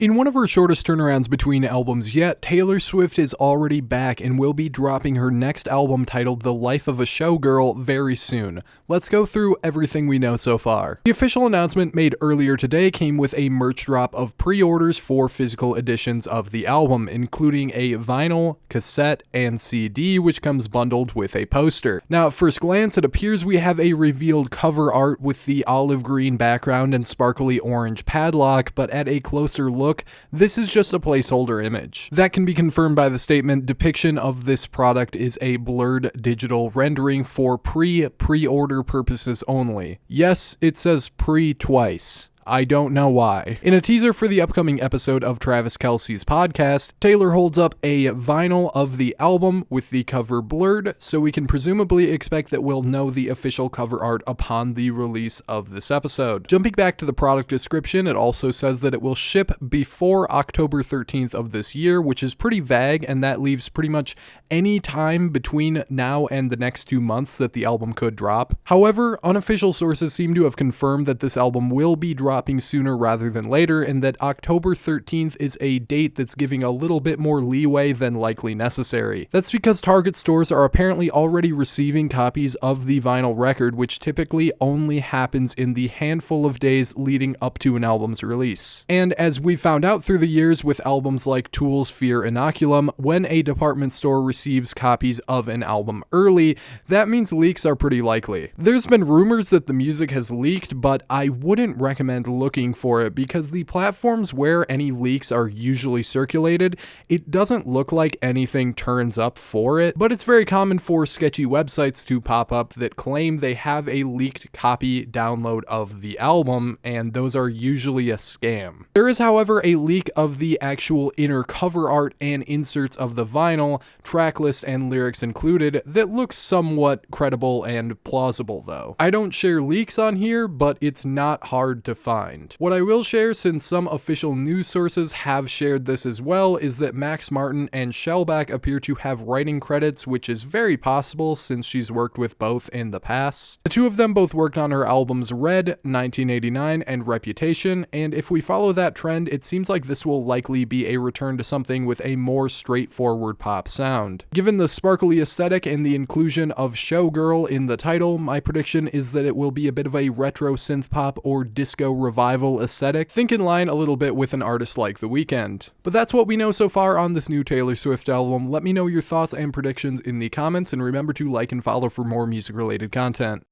In one of her shortest turnarounds between albums yet, Taylor Swift is already back and will be dropping her next album titled The Life of a Showgirl very soon. Let's go through everything we know so far. The official announcement made earlier today came with a merch drop of pre-orders for physical editions of the album, including a vinyl, cassette, and CD, which comes bundled with a poster. Now, at first glance, it appears we have a revealed cover art with the olive green background and sparkly orange padlock, but at a closer look, this is just a placeholder image. That can be confirmed by the statement, depiction of this product is a blurred digital rendering for pre-order purposes only. Yes, it says pre twice. I don't know why. In a teaser for the upcoming episode of Travis Kelce's podcast, Taylor holds up a vinyl of the album with the cover blurred, so we can presumably expect that we'll know the official cover art upon the release of this episode. Jumping back to the product description, it also says that it will ship before October 13th of this year, which is pretty vague, and that leaves pretty much any time between now and the next 2 months that the album could drop. However, unofficial sources seem to have confirmed that this album will be dropping sooner rather than later, and that October 13th is a date that's giving a little bit more leeway than likely necessary. That's because Target stores are apparently already receiving copies of the vinyl record, which typically only happens in the handful of days leading up to an album's release. And as we found out through the years with albums like Tool's Fear Inoculum, when a department store receives copies of an album early, that means leaks are pretty likely. There's been rumors that the music has leaked, but I wouldn't recommend looking for it because the platforms where any leaks are usually circulated, it doesn't look like anything turns up for it, but it's very common for sketchy websites to pop up that claim they have a leaked copy download of the album, and those are usually a scam. There is, however, a leak of the actual inner cover art and inserts of the vinyl, track list and lyrics included, that looks somewhat credible and plausible though. I don't share leaks on here, but it's not hard to find. What I will share, since some official news sources have shared this as well, is that Max Martin and Shellback appear to have writing credits, which is very possible since she's worked with both in the past. The two of them both worked on her albums Red, 1989, and Reputation, and if we follow that trend, it seems like this will likely be a return to something with a more straightforward pop sound. Given the sparkly aesthetic and the inclusion of Showgirl in the title, my prediction is that it will be a bit of a retro synth pop or disco revival aesthetic. Think in line a little bit with an artist like The Weeknd. But that's what we know so far on this new Taylor Swift album. Let me know your thoughts and predictions in the comments, and remember to like and follow for more music related content.